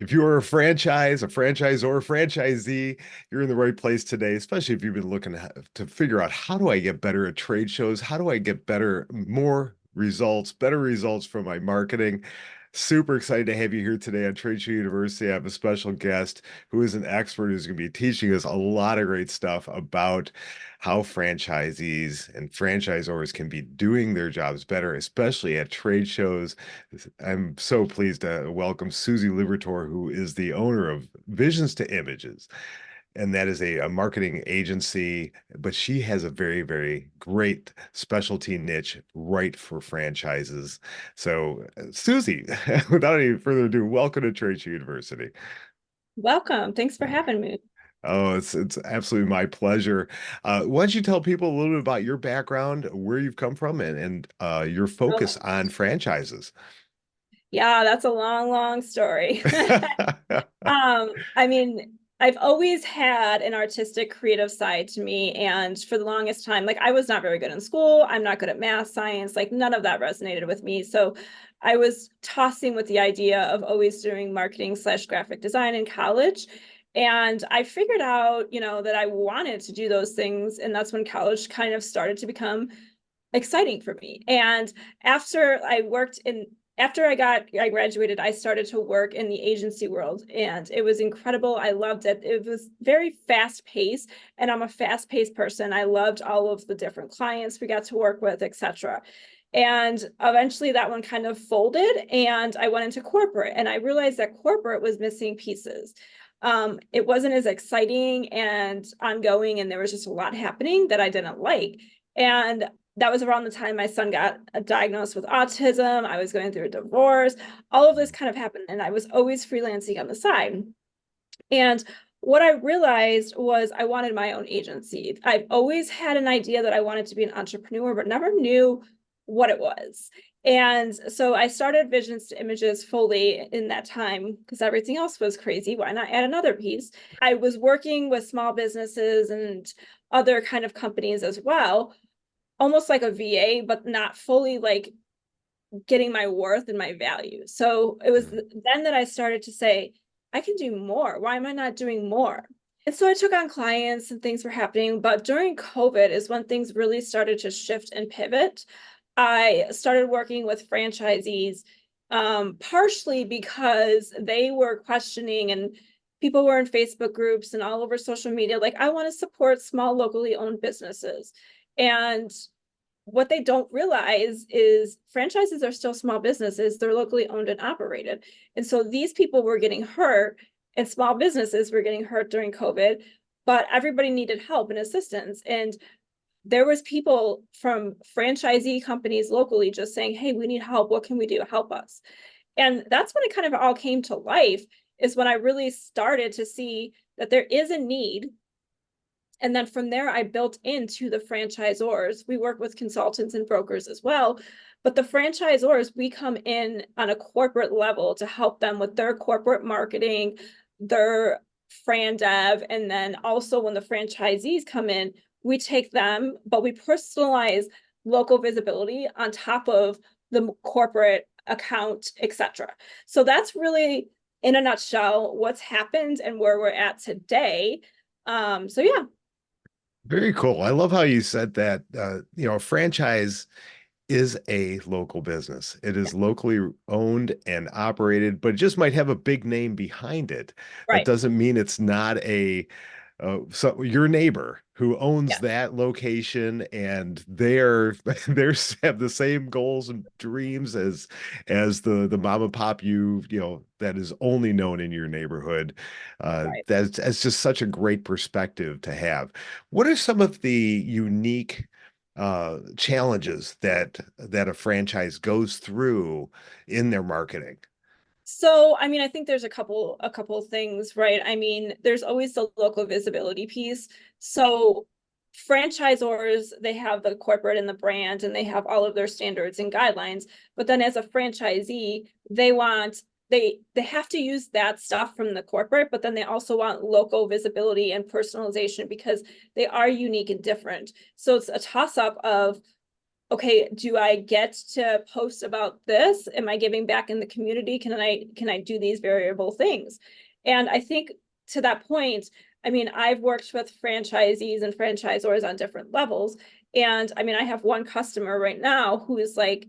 If you are a franchise, a franchisor, franchisee, you're in the right place today, especially if you've been looking to figure out how do I get better at trade shows? How do I get better, more results, better results from my marketing? Super excited to have you here today on Trade Show University. I have a special guest who is an expert who's going to be teaching us a lot of great stuff about how franchisees and franchisors can be doing their jobs better, especially at trade shows. I'm so pleased to welcome Susie Liberatore, who is the owner of Visions to Images. And that is a marketing agency, but she has a very, very great specialty niche right for franchises. So, Susie, without any further ado, welcome to Trade Show University. Welcome. Thanks for having me. Oh, it's absolutely my pleasure. Why don't you tell people a little bit about your background, where you've come from, and your focus Oh, on franchises? yeah, that's a long, long story. I mean, I've always had an artistic, creative side to me, and for the longest time, like I was not very good in school. I'm not good at math, science, like none of that resonated with me. So I was tossing with the idea of always doing marketing slash graphic design in college. And I figured out, that I wanted to do those things. And that's when college kind of started to become exciting for me. And after I worked in after I graduated, I started to work in the agency world and it was incredible. I loved it. It was very fast paced and I'm a fast paced person. I loved all of the different clients we got to work with, etc. And eventually that one kind of folded and I went into corporate and I realized that corporate was missing pieces. It wasn't as exciting and ongoing, and there was just a lot happening that I didn't like. And that was around the time my son got diagnosed with autism. I was going through a divorce. All of this kind of happened, and I was always freelancing on the side. And what I realized was I wanted my own agency. I've always had an idea that I wanted to be an entrepreneur, but never knew what it was. And so I started Visions to Images fully in that time because everything else was crazy. Why not add another piece? I was working with small businesses and other kind of companies as well, almost like a VA, but not fully like getting my worth and my value. So it was then that I started to say, I can do more. Why am I not doing more? And so I took on clients and things were happening. But during COVID is when things really started to shift and pivot. I started working with franchisees, partially because they were questioning and people were in Facebook groups and all over social media, like, I want to support small locally owned businesses. And what they don't realize is franchises are still small businesses. They're locally owned and operated. And so these people were getting hurt and small businesses were getting hurt during COVID, but everybody needed help and assistance. And there was people from franchisee companies locally just saying, hey, we need help. What can we do? Help us. And that's when it kind of all came to life, is when I really started to see that there is a need. And then from there, I built into the franchisors. We work with consultants and brokers as well. But the franchisors, we come in on a corporate level to help them with their corporate marketing, their fran dev. And then also when the franchisees come in, we take them, but we personalize local visibility on top of the corporate account, etc. So that's really, in a nutshell, what's happened and where we're at today. So yeah. Very cool. I love how you said that, a franchise is a local business. It is locally owned and operated, but it just might have a big name behind it. That Right. doesn't mean it's not so your neighbor who owns Yeah. that location and they're they have the same goals and dreams as the mom and pop that is only known in your neighborhood. Right. That's just such a great perspective to have. What are some of the unique challenges that a franchise goes through in their marketing? So, I mean, I think there's a couple things, right? I mean, there's always the local visibility piece. So, franchisors, they have the corporate and the brand, and they have all of their standards and guidelines. But then as a franchisee, they have to use that stuff from the corporate, but then they also want local visibility and personalization because they are unique and different. So it's a toss up of okay, do I get to post about this? Am I giving back in the community? Can I do these variable things? And I think to that point, I mean, I've worked with franchisees and franchisors on different levels. And I mean, I have one customer right now who is like,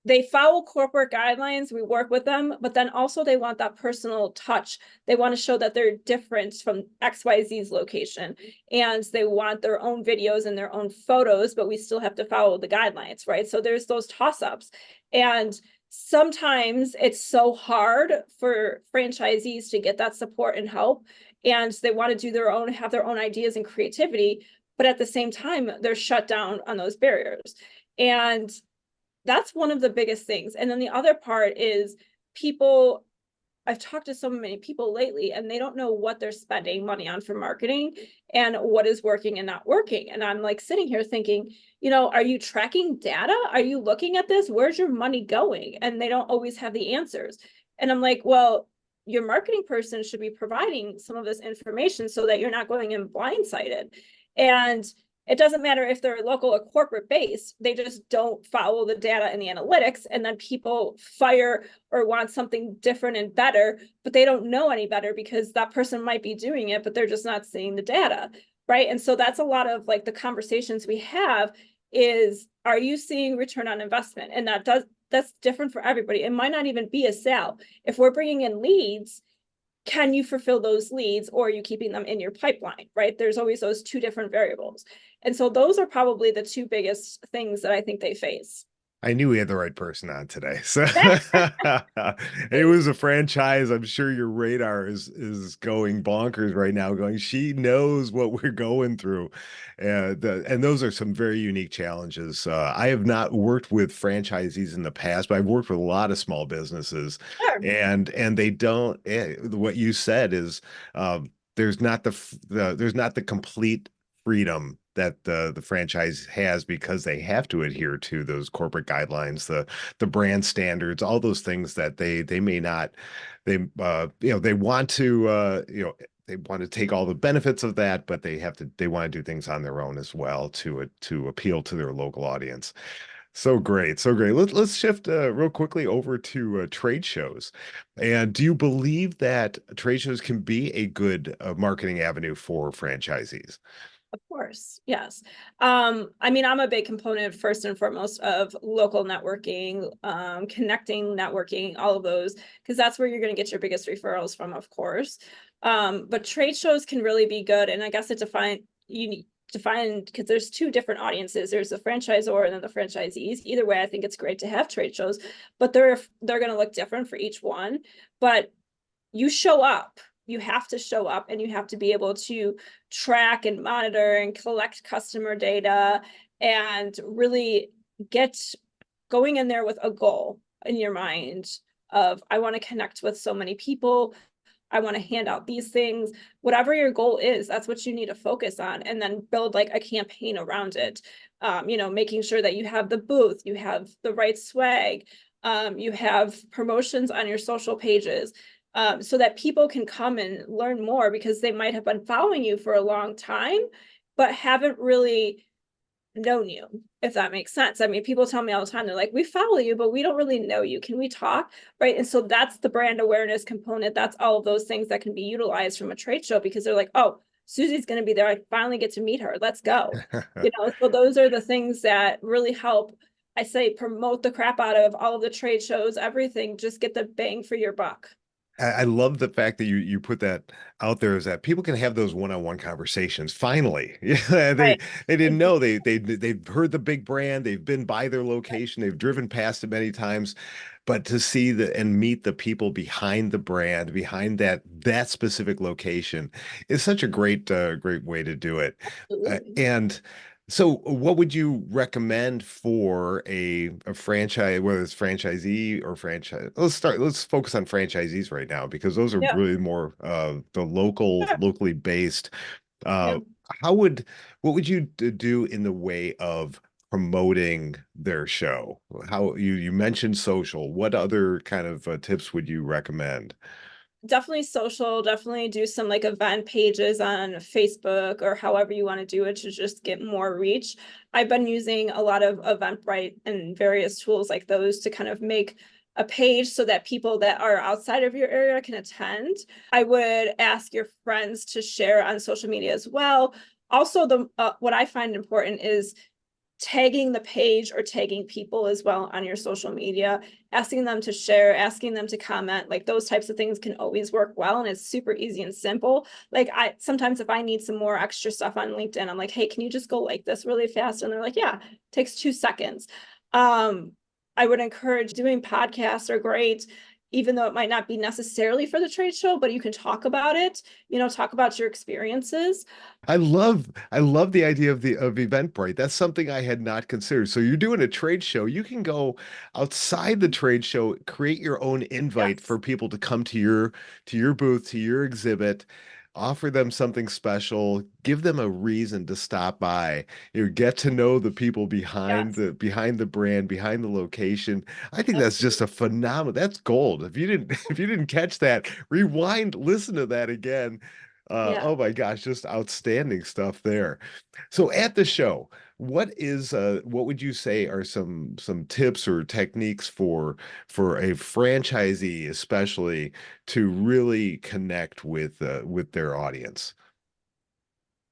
they follow corporate guidelines, we work with them, but then also they want that personal touch. They want to show that they're different from XYZ's location, and they want their own videos and their own photos, but we still have to follow the guidelines, right? So there's those toss-ups. And sometimes it's so hard for franchisees to get that support and help, and they want to do their own, have their own ideas and creativity, but at the same time, they're shut down on those barriers. And that's one of the biggest things. And then the other part is people, I've talked to so many people lately and they don't know what they're spending money on for marketing and what is working and not working. And I'm like sitting here thinking, are you tracking data? Are you looking at this? Where's your money going? And they don't always have the answers. And I'm like, well, your marketing person should be providing some of this information so that you're not going in blindsided. And it doesn't matter if they're local or corporate based, they just don't follow the data and the analytics. And then people fire or want something different and better, but they don't know any better because that person might be doing it, but they're just not seeing the data. Right. And so that's a lot of like the conversations we have is, are you seeing return on investment? And that's different for everybody. It might not even be a sale. If we're bringing in leads, can you fulfill those leads, or are you keeping them in your pipeline, right? There's always those two different variables. And so those are probably the two biggest things that I think they face. I knew we had the right person on today. So it was a franchise. I'm sure your radar is going bonkers right now, going, she knows what we're going through. And those are some very unique challenges. I have not worked with franchisees in the past, but I've worked with a lot of small businesses, Sure. and they don't, what you said is, there's not there's not the complete freedom that the franchise has, because they have to adhere to those corporate guidelines, the brand standards, all those things that they may not, they want to, they want to take all the benefits of that, but they want to do things on their own as well to appeal to their local audience. So great, so great. Let's shift real quickly over to trade shows. And do you believe that trade shows can be a good marketing avenue for franchisees? Of course, yes. I mean, I'm a big component first and foremost of local networking, connecting, networking, all of those, because that's where you're going to get your biggest referrals from, of course. But trade shows can really be good, and I guess it you need define because there's two different audiences. There's the franchisor and then the franchisees. Either way, I think it's great to have trade shows, but they're going to look different for each one. But you show up, you have to show up, and you have to be able to track and monitor and collect customer data and really get going in there with a goal in your mind of, I want to connect with so many people, I want to hand out these things. Whatever your goal is, that's what you need to focus on, and then build like a campaign around it. Making sure that you have the booth, you have the right swag, you have promotions on your social pages, so that people can come and learn more, because they might have been following you for a long time, but haven't really known you, if that makes sense. I mean, people tell me all the time, they're like, we follow you, but we don't really know you. Can we talk? Right. And so that's the brand awareness component. That's all of those things that can be utilized from a trade show, because they're like, oh, Susie's going to be there. I finally get to meet her. Let's go. So those are the things that really help. I say promote the crap out of all of the trade shows, everything, just get the bang for your buck. I love the fact that you put that out there, is that people can have those one-on-one conversations. Finally, yeah, Right. they didn't know, they've heard the big brand, they've been by their location, they've driven past it many times, but to see and meet the people behind the brand, behind that specific location, is such a great way to do it. Absolutely. And so what would you recommend for a franchise, whether it's franchisee or franchise? Let's focus on franchisees right now, because those are Yeah. really more the Sure. locally based. Yeah. Uh, how would what would you do in the way of promoting their show? How you mentioned social. What other kind of tips would you recommend? definitely social, definitely do some like event pages on Facebook or however you want to do it to just get more reach. I've been using a lot of Eventbrite and various tools like those to kind of make a page so that people that are outside of your area can attend. I would ask your friends to share on social media as well. Also, the what I find important is tagging the page or tagging people as well on your social media, asking them to share, asking them to comment, like those types of things can always work well. And it's super easy and simple. Like I sometimes if I need some more extra stuff on LinkedIn, I'm like, hey, can you just go like this really fast? And they're like, yeah, it takes 2 seconds. I would encourage doing podcasts are great, even though it might not be necessarily for the trade show, but you can talk about it, talk about your experiences. I love the idea of Eventbrite. That's something I had not considered. So you're doing a trade show. You can go outside the trade show, create your own invite for Yes. people to come to your booth, to your exhibit, offer them something special, give them a reason to stop by. You get to know the people Yes. behind the brand, behind the location. I think that's just Absolutely. a phenomenal. That's gold. If you didn't if you didn't catch that, rewind, listen to that again. Yeah. Oh my gosh, just outstanding stuff there. So at the show, what would you say are some tips or techniques for a franchisee especially to really connect with their audience?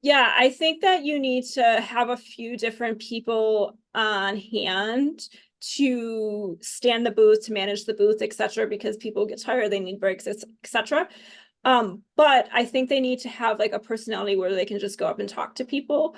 Yeah, I think that you need to have a few different people on hand to stand the booth, to manage the booth, etc., because people get tired, they need breaks, etc. But I think they need to have like a personality where they can just go up and talk to people.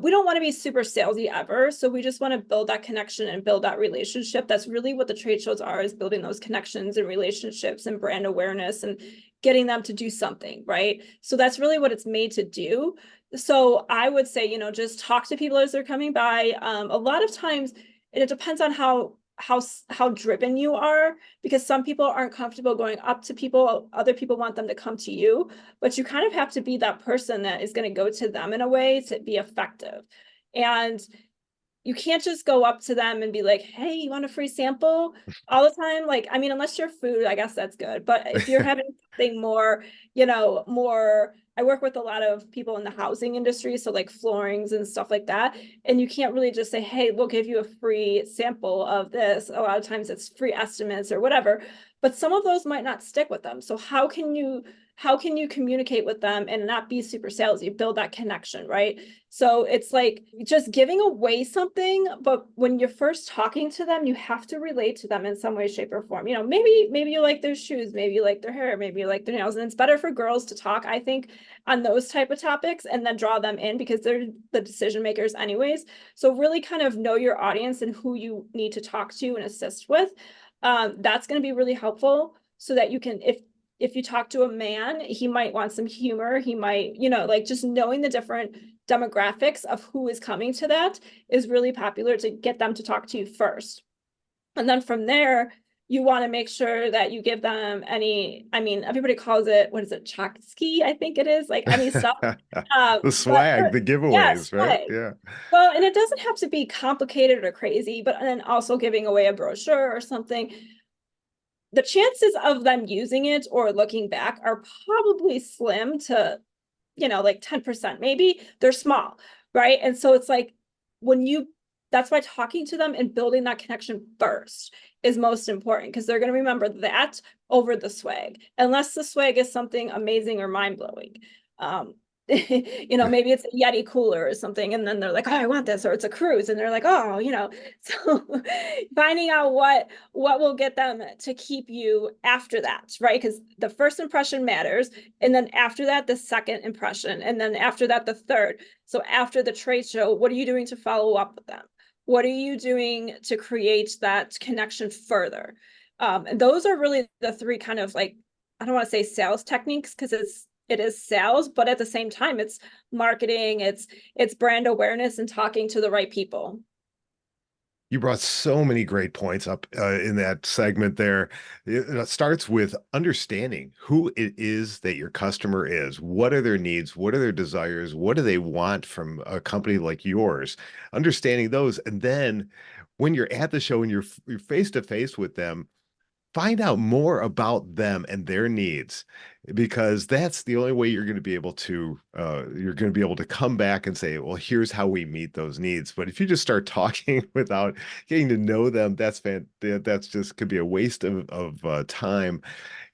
We don't want to be super salesy ever, so we just want to build that connection and build that relationship. That's really what the trade shows are, is building those connections and relationships and brand awareness and getting them to do something, right? So that's really what it's made to do. So I would say, just talk to people as they're coming by. A lot of times, and it depends on how driven you are, because some people aren't comfortable going up to people, other people want them to come to you, but you kind of have to be that person that is going to go to them in a way to be effective. And you can't just go up to them and be like, hey, you want a free sample all the time? Like, I mean, unless you're food, I guess that's good. But if you're having something more, more, I work with a lot of people in the housing industry, so like floorings and stuff like that. And you can't really just say, hey, we'll give you a free sample of this. A lot of times it's free estimates or whatever, but some of those might not stick with them. So how can you communicate with them and not be super salesy, build that connection, right? So it's like just giving away something, but when you're first talking to them, you have to relate to them in some way, shape, or form. Maybe you like their shoes, maybe you like their hair, maybe you like their nails. And it's better for girls to talk, I think, on those type of topics and then draw them in because they're the decision makers anyways. So really kind of know your audience and who you need to talk to and assist with. That's going to be really helpful so that you can, if you talk to a man, he might want some humor. He might, like just knowing the different demographics of who is coming to that is really popular to get them to talk to you first. And then from there, you want to make sure that you give them I mean, everybody calls it, what is it, Chakski, I think it is, like any stuff. The But swag, the yes, giveaways, right? right. Yeah. Well, and it doesn't have to be complicated or crazy, but then also giving away a brochure or something, the chances of them using it or looking back are probably slim to, like 10%, maybe they're small, right? And so it's like that's why talking to them and building that connection first is most important because they're going to remember that over the swag, unless the swag is something amazing or mind blowing. Maybe it's a Yeti cooler or something, and then they're like, "Oh, I want this," or it's a cruise, and they're like, "Oh," So finding out what will get them to keep you after that, right? Because the first impression matters, and then after that, the second impression, and then after that, the third. So after the trade show, what are you doing to follow up with them? What are you doing to create that connection further? And those are really the three kind of like, I don't want to say sales techniques because it is sales, but at the same time, it's marketing, it's brand awareness and talking to the right people. You brought so many great points up in that segment there. It starts with understanding who it is that your customer is. What are their needs? What are their desires? What do they want from a company like yours? Understanding those. And then when you're at the show and you're face to face with them, find out more about them and their needs, because that's the only way you're going to be able to come back and say, well, here's how we meet those needs. But if you just start talking without getting to know them, that's just could be a waste of time.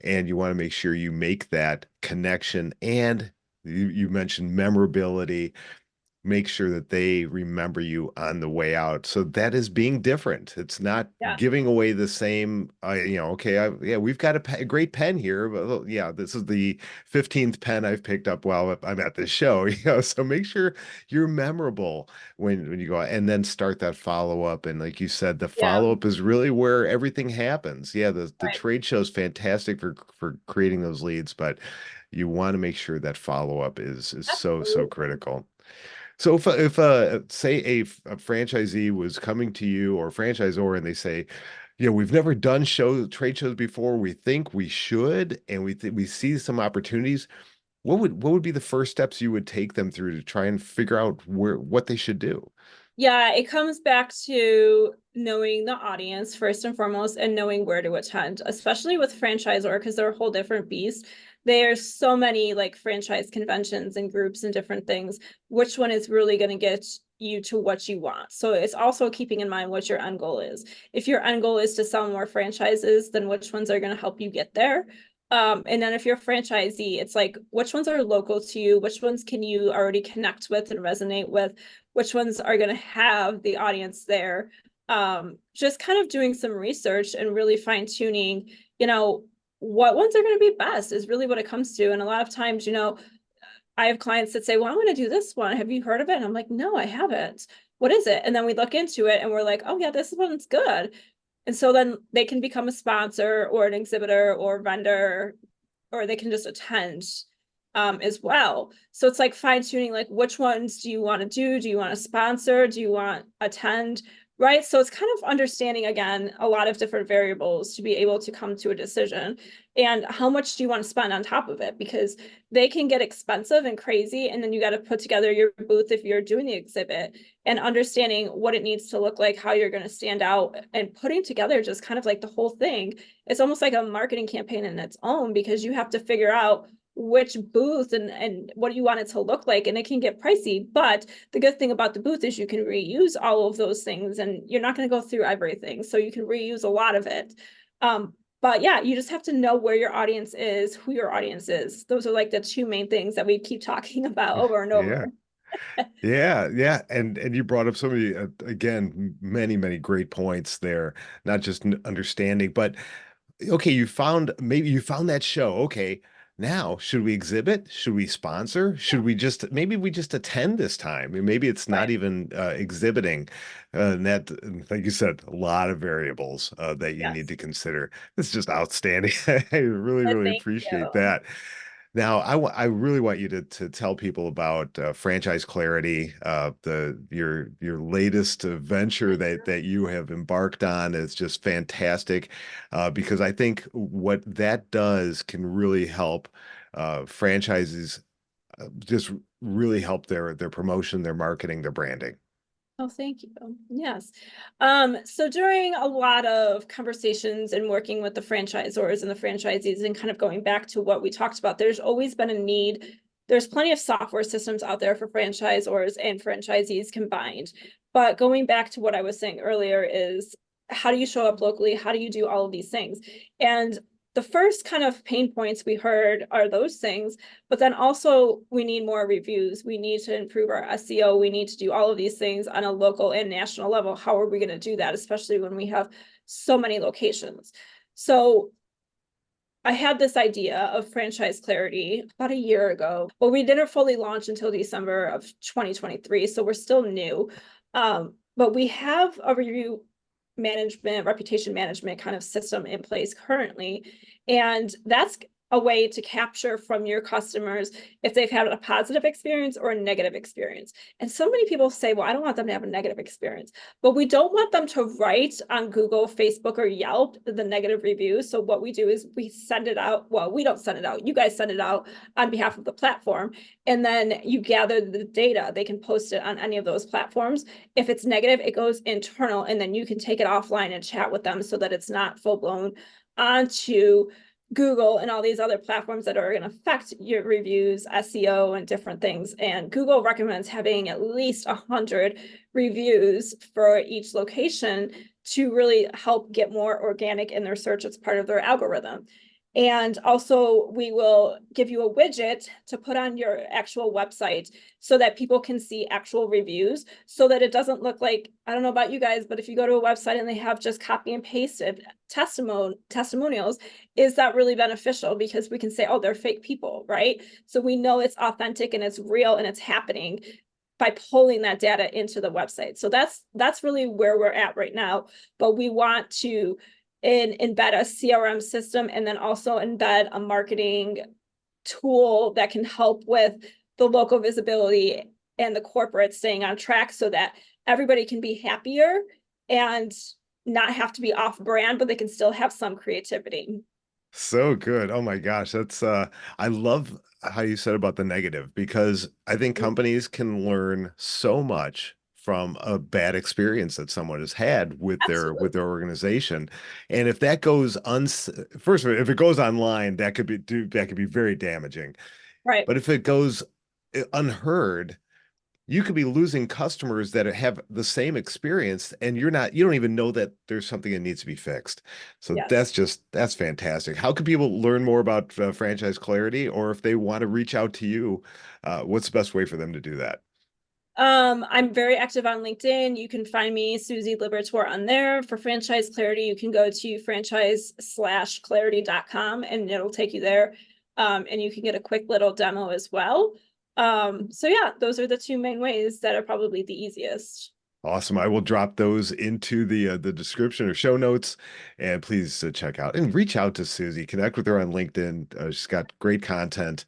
And you want to make sure you make that connection. And you mentioned memorability, make sure that they remember you on the way out. So that is being different. It's not Yeah. giving away the same, okay, yeah, we've got a great pen here, but yeah, this is the 15th pen I've picked up while I'm at this show, so make sure you're memorable when you go out, and then start that follow up. And like you said, the Yeah. follow up is really where everything happens. Yeah, the Right. trade show is fantastic for creating those leads, but you want to make sure that follow up is so Absolutely. critical. So if say a franchisee was coming to you, or franchisor, and they say, we've never done trade shows before. We think we should, and we see some opportunities. What would be the first steps you would take them through to try and figure out what they should do? Yeah, it comes back to knowing the audience first and foremost and knowing where to attend, especially with franchisor, because they're a whole different beast. There's so many like franchise conventions and groups and different things. Which one is really going to get you to what you want? So it's also keeping in mind what your end goal is. If your end goal is to sell more franchises, then which ones are going to help you get there? And then if you're a franchisee, it's like which ones are local to you, which ones can you already connect with and resonate with, which ones are going to have the audience there. Just kind of doing some research and really fine tuning, what ones are going to be best is really what it comes to. And a lot of times, I have clients that say, well, I want to do this one. Have you heard of it? And I'm like, no, I haven't. What is it? And then we look into it and we're like, oh yeah, this one's good. And so then they can become a sponsor or an exhibitor or vendor, or they can just attend as well. So it's like fine tuning, like which ones do you want to do? Do you want to sponsor? Do you want attend? Right. So it's kind of understanding again a lot of different variables to be able to come to a decision. And how much do you want to spend on top of it? Because they can get expensive and crazy. And then you got to put together your booth if you're doing the exhibit, and understanding what it needs to look like, how you're going to stand out, and putting together just kind of like the whole thing. It's almost like a marketing campaign in its own, because you have to figure out which booth and what you want it to look like, and it can get pricey. But the good thing about the booth is you can reuse all of those things, and you're not going to go through everything, so you can reuse a lot of it. But yeah, you just have to know where your audience is, who your audience is. Those are like the two main things that we keep talking about over and Yeah. over. Yeah, and you brought up so many again, many great points there. Not just understanding, but okay, maybe you found that show. Okay, now should we exhibit? Should we sponsor? Should we just maybe we just attend this time? Maybe it's not Right. even exhibiting. And that, like you said, a lot of variables that you need Yes. to consider. This is just outstanding. I really Thank appreciate you. that. Now, I really want you to tell people about Franchise Clarity, your latest venture that you have embarked on is just fantastic, because I think what that does can really help franchises just really help their promotion, their marketing, their branding. Oh, thank you. Yes. So during a lot of conversations and working with the franchisors and the franchisees and kind of going back to what we talked about, there's always been a need. There's plenty of software systems out there for franchisors and franchisees combined. But going back to what I was saying earlier is, how do you show up locally? How do you do all of these things? And the first kind of pain points we heard are those things, but then also we need more reviews. We need to improve our SEO. We need to do all of these things on a local and national level. How are we going to do that, especially when we have so many locations? So I had this idea of franchise clarity about a year ago, but we didn't fully launch until December of 2023. So we're still new. But we have a review management, reputation management kind of system in place currently. And that's a way to capture from your customers if they've had a positive experience or a negative experience. And so many people say, well, I don't want them to have a negative experience, but we don't want them to write on Google, Facebook, or Yelp the negative reviews. So what we do is we send it out. Well, we don't send it out. You guys send it out on behalf of the platform. And then you gather the data. They can post it on any of those platforms. If it's negative, it goes internal, and then you can take it offline and chat with them so that it's not full blown onto Google and all these other platforms that are going to affect your reviews, SEO, and different things. And Google recommends having at least 100 reviews for each location to really help get more organic in their search. It's part of their algorithm. And also, we will give you a widget to put on your actual website so that people can see actual reviews, so that it doesn't look like, I don't know about you guys, but if you go to a website and they have just copy and pasted testimonials, is that really beneficial? Because we can say, oh, they're fake people, right? So we know it's authentic and it's real and it's happening by pulling that data into the website. So that's really where we're at right now. But we want to embed a CRM system and then also embed a marketing tool that can help with the local visibility and the corporate staying on track, so that everybody can be happier and not have to be off brand, but they can still have some creativity. So good. Oh my gosh, that's I love how you said about the negative, because I think companies can learn so much from a bad experience that someone has had with Absolutely. their organization. And if that goes first of all, if it goes online, that could be very damaging. Right. But if it goes unheard, you could be losing customers that have the same experience, and you don't even know that there's something that needs to be fixed. So Yes. that's fantastic. How can people learn more about franchise clarity, or if they want to reach out to you, what's the best way for them to do that? I'm very active on LinkedIn. You can find me, Susie Liberatore, on there. For franchise clarity, you can go to franchise/clarity.com and it'll take you there. And you can get a quick little demo as well. So yeah, those are the two main ways that are probably the easiest. Awesome. I will drop those into the description or show notes, and please check out and reach out to Susie. Connect with her on LinkedIn. She's got great content,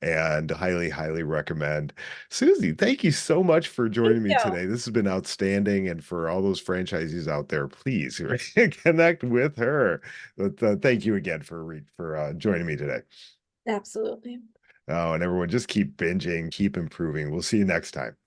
and highly recommend. Susie, thank you so much for Thank joining me you. today. This has been outstanding, and for all those franchisees out there, please connect with her. But thank you again for joining me today. Absolutely. Oh, and everyone, just keep binging, keep improving. We'll see you next time.